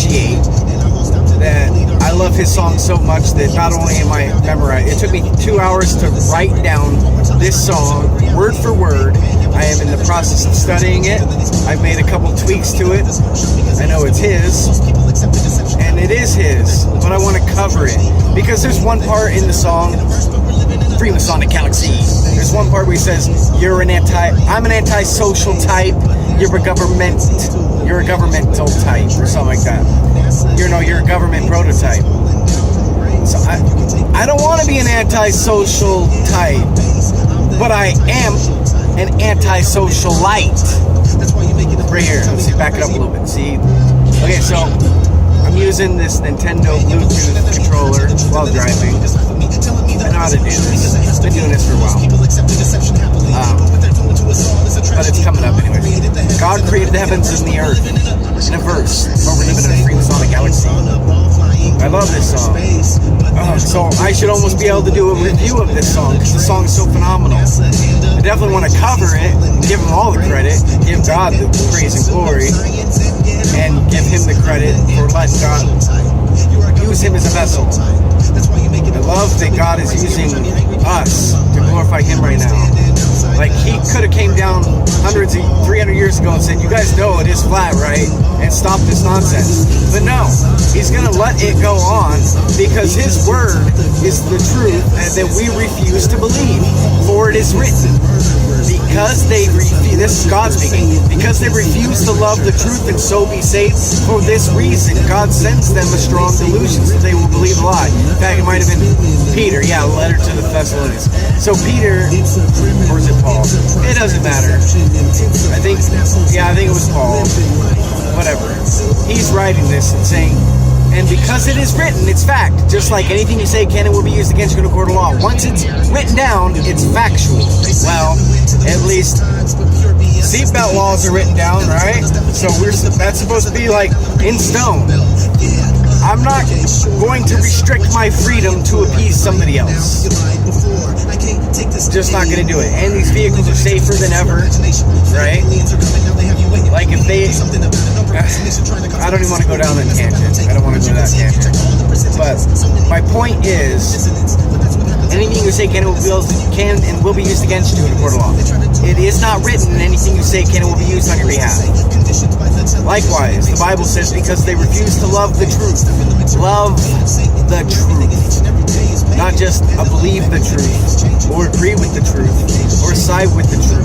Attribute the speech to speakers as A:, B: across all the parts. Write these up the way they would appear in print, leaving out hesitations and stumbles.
A: appreciate that I love his song so much that not only am I memorized, it took me 2 hours to write down this song word for word. I am in the process of studying it. I've made a couple tweaks to it. I know it's his, and it is his, but I want to cover it because there's one part in the song, Freemasonic Galaxy. There's one part where he says, I'm an antisocial type. You're a governmental type, or something like that. You're a government prototype. So I don't want to be an antisocial type, but I am an anti-socialite. Right here. Let's see, back it up a little bit. See? Okay, so I'm using this Nintendo Bluetooth controller while driving. I know how to do this. I've been doing this for a while. But it's coming up anyway. God created the heavens and the earth in a verse. But we're living in a Freemasonic Galaxy. I love this song. So I should almost be able to do a review of this song because the song is so phenomenal. I definitely want to cover it, give him all the credit, give God the praise and glory, and give him the credit for letting God use him as a vessel. I love that God is using us to glorify him right now. Like, he could have came down 300 years ago and said, you guys know it is flat, right? And stop this nonsense. But no, he's going to let it go on because his word is the truth that we refuse to believe. For it is written, because they refuse, this is God speaking, because they refuse to love the truth and so be saved, for this reason God sends them a strong delusion so they will believe a lie. In fact, it might have been Peter, a letter to the Thessalonians. So Peter, or is it Paul? It doesn't matter. I think it was Paul. Whatever. He's writing this and saying, and because it is written, it's fact. Just like anything you say can and will be used against you in a court of law. Once it's written down, it's factual. Well, at least seatbelt laws are written down, right? So that's supposed to be like in stone. I'm not going to restrict my freedom to appease somebody else. Just not going to do it. And these vehicles are safer than ever, right? Like if they... I don't even want to go down that tangent. I don't want to go that tangent. But my point is, anything you say can and will be used against you in a court of law. It is not written, anything you say can and will be used on your behalf. Likewise, the Bible says, because they refuse to love the truth. Love the truth. Not just believe the truth, or agree with the truth, or side with the truth.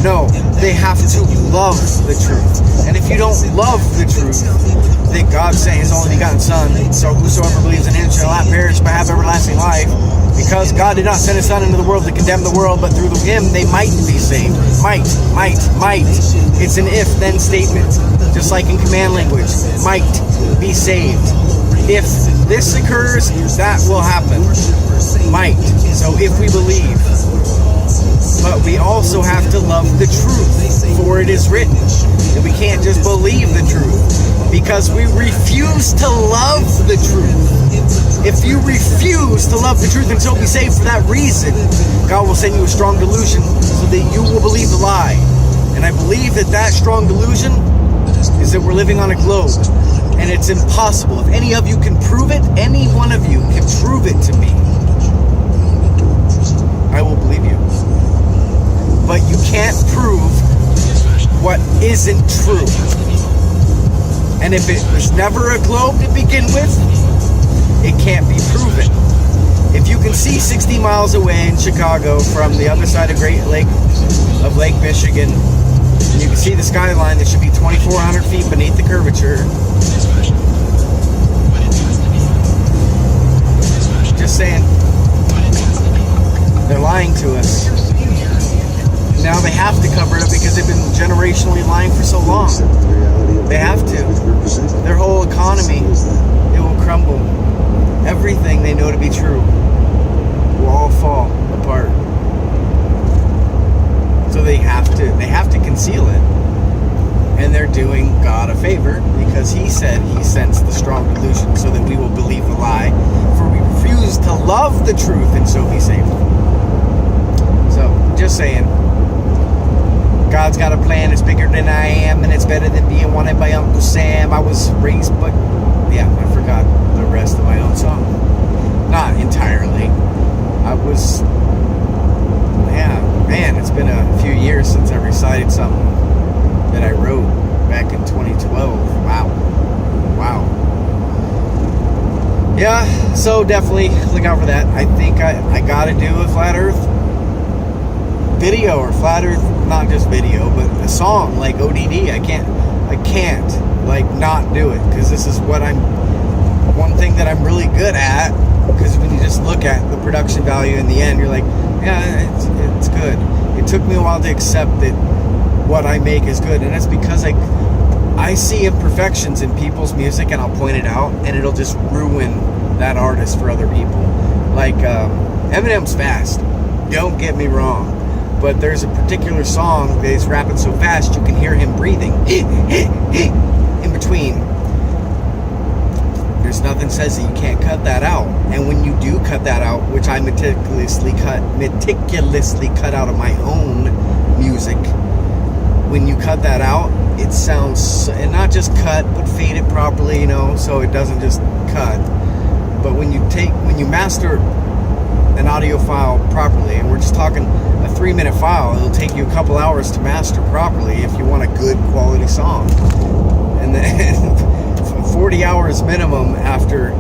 A: No, they have to love the truth. And if you don't love the truth, that God sent his only begotten Son, so whosoever believes in him shall not perish but have everlasting life. Because God did not send his Son into the world to condemn the world, but through him they might be saved. Might. It's an if-then statement. Just like in command language. Might be saved. If this occurs, that will happen. Might. So if we believe. But we also have to love the truth, for it is written. And we can't just believe the truth, because we refuse to love the truth. If you refuse to love the truth and so be saved for that reason, God will send you a strong delusion so that you will believe the lie. And I believe that strong delusion is that we're living on a globe. And it's impossible. If any of you can prove it, any one of you can prove it to me, I will believe you. But you can't prove what isn't true. And if it was never a globe to begin with, it can't be proven. If you can see 60 miles away in Chicago from the other side of Lake Michigan, and you can see the skyline that should be 2,400 feet beneath the curvature. Just saying, they're lying to us. Now they have to cover it up because they've been generationally lying for so long. They have to. Their whole economy, it will crumble. Everything they know to be true will all fall apart. So they have to conceal it. And they're doing God a favor because he said he sends the strong delusion so that we will believe the lie. For we refuse to love the truth and so be saved. So, just saying. God's got a plan, it's bigger than I am, and it's better than being wanted by Uncle Sam. I was raised, but yeah, I forgot the rest of my own song. Not entirely. Man, it's been a few years since I recited something that I wrote back in 2012. Wow. Yeah, so definitely look out for that. I think I gotta do a Flat Earth video, or Flat Earth, not just video, but a song like ODD. I can't like not do it, because this is one thing that I'm really good at. Because when you just look at the production value in the end, you're like, yeah, it's good. It took me a while to accept that what I make is good, and that's because I see imperfections in people's music, and I'll point it out, and it'll just ruin that artist for other people. Like Eminem's fast, don't get me wrong, but there's a particular song that he's rapping so fast you can hear him breathing in between. There's nothing says that you can't cut that out, and when you do cut that out, which I meticulously cut out of my own music, when you cut that out, it sounds, and not just cut, but fade it properly, so it doesn't just cut. But when you master an audio file properly, and we're just talking a 3-minute file, it'll take you a couple hours to master properly if you want a good quality song. And then 40 hours minimum after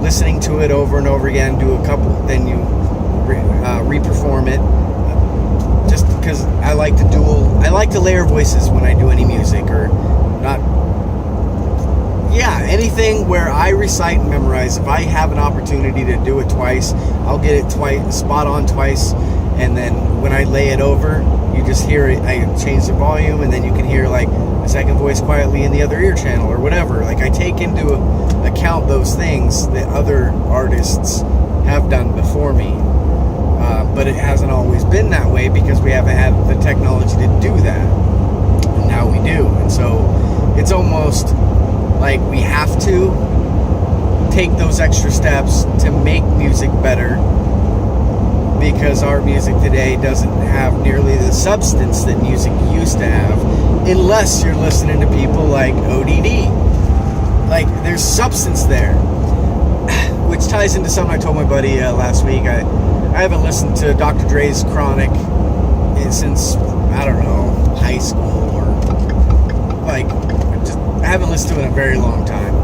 A: listening to it over and over again, do a couple, then you re-perform it. Just because I like to layer voices when I do any music, or not. Yeah, anything where I recite and memorize. If I have an opportunity to do it twice, I'll get it spot on twice, and then when I lay it over, you just hear it. I change the volume, and then you can hear like a second voice quietly in the other ear channel or whatever. Like, I take into account those things that other artists have done before me. But it hasn't always been that way because we haven't had the technology to do that. And now we do. And so it's almost like we have to take those extra steps to make music better, because our music today doesn't have nearly the substance that music used to have, unless you're listening to people like ODD. Like, there's substance there, which ties into something I told my buddy last week. I haven't listened to Dr. Dre's Chronic since, I don't know, high school, or like, I haven't listened to it in a very long time.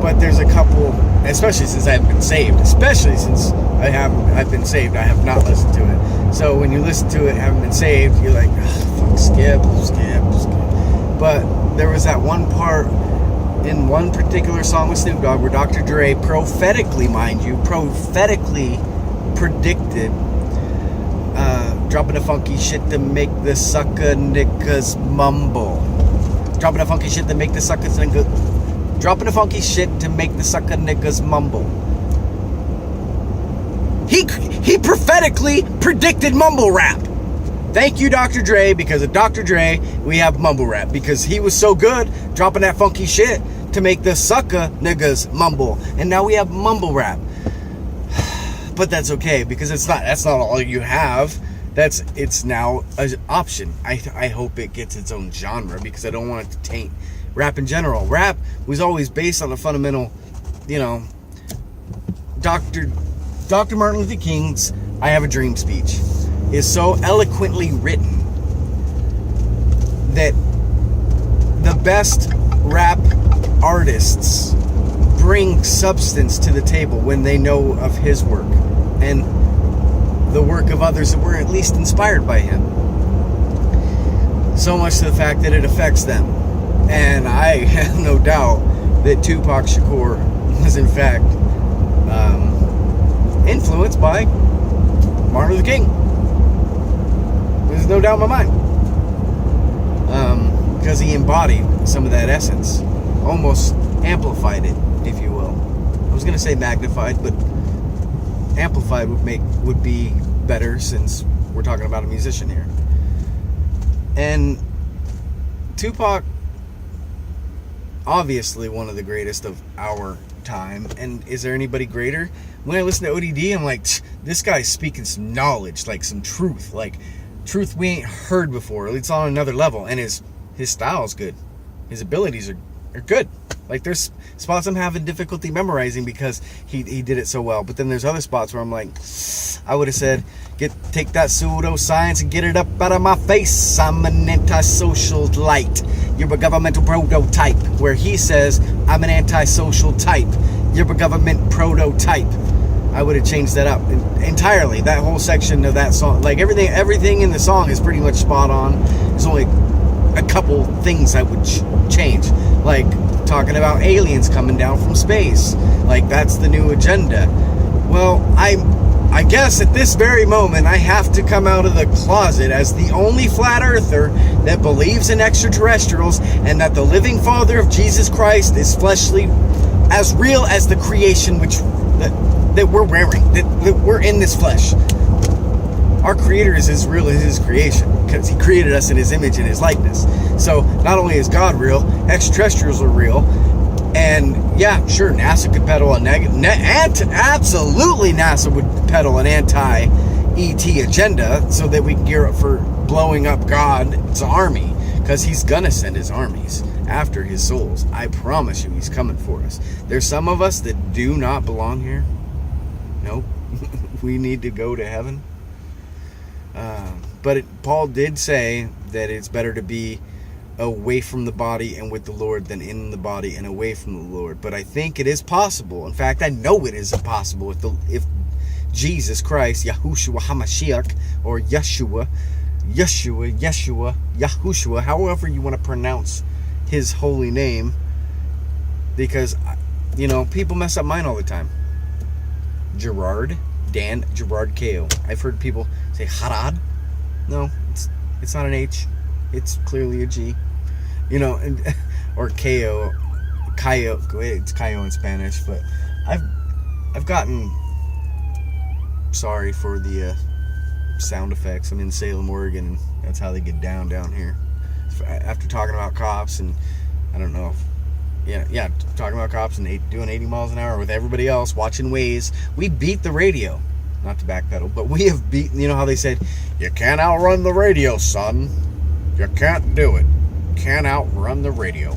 A: But there's a couple, especially since I've been saved, I've been saved, I have not listened to it. So when you listen to it, haven't been saved, you're like, fuck, skip. But there was that one part in one particular song with Snoop Dogg where Dr. Dre prophetically predicted dropping a funky shit to make the sucker niggas mumble. Dropping a funky shit to make the sucker niggas mumble. He prophetically predicted mumble rap. Thank you, Dr. Dre. Because of Dr. Dre, we have mumble rap, because he was so good dropping that funky shit to make the sucker niggas mumble, and now we have mumble rap. But that's okay, because that's not all you have. It's now an option. I hope it gets its own genre, because I don't want it to taint rap in general. Rap was always based on a fundamental, Dr. Martin Luther King's I Have a Dream speech is so eloquently written that the best rap artists bring substance to the table when they know of his work and the work of others that were at least inspired by him. So much to the fact that it affects them. And I have no doubt that Tupac Shakur was in fact influenced by Martin Luther King. There's no doubt in my mind. Because he embodied some of that essence. Almost amplified it, if you will. I was going to say magnified, but amplified would be better, since we're talking about a musician here. And Tupac, obviously one of the greatest of our time. And is there anybody greater? When I listen to ODD, I'm like, this guy's speaking some knowledge, like some truth. Like, truth we ain't heard before. It's on another level, and his style is good. His abilities are good. Like, there's spots I'm having difficulty memorizing because he did it so well. But then there's other spots where I'm like, I would have said, take that pseudoscience and get it up out of my face. I'm an antisocial light. You're a governmental prototype. Where he says, I'm an antisocial type. You're a government prototype. I would have changed that up entirely. That whole section of that song, like everything in the song is pretty much spot on. There's only a couple things I would change, like talking about aliens coming down from space. Like, that's the new agenda. Well, I guess at this very moment I have to come out of the closet as the only flat earther that believes in extraterrestrials, and that the living Father of Jesus Christ is fleshly, as real as the creation that we're wearing, that we're in this flesh. Our Creator is as real as His creation, because He created us in His image and His likeness. So not only is God real, extraterrestrials are real. And yeah, sure, NASA could peddle a absolutely NASA would peddle an anti-ET agenda so that we can gear up for blowing up God's army, because He's gonna send His armies after His souls. I promise you, He's coming for us. There's some of us that do not belong here. Nope. We need to go to heaven. But Paul did say that it's better to be away from the body and with the Lord than in the body and away from the Lord. But I think it is possible. In fact, I know it is possible if Jesus Christ, Yahushua HaMashiach, or Yeshua, Yahushua, however you want to pronounce His holy name, because, people mess up mine all the time. Gerard Ko. I've heard people say Harad. No, it's not an H. It's clearly a G. Or Ko. It's Kayo in Spanish, but I've gotten sorry for the sound effects. I'm in Salem, Oregon, and that's how they get down here. After talking about cops, and I don't know if talking about cops and doing 80 miles an hour with everybody else, watching Waze, we beat the radio. Not to backpedal, but we have beaten, how they said, you can't outrun the radio, son. You can't do it. Can't outrun the radio.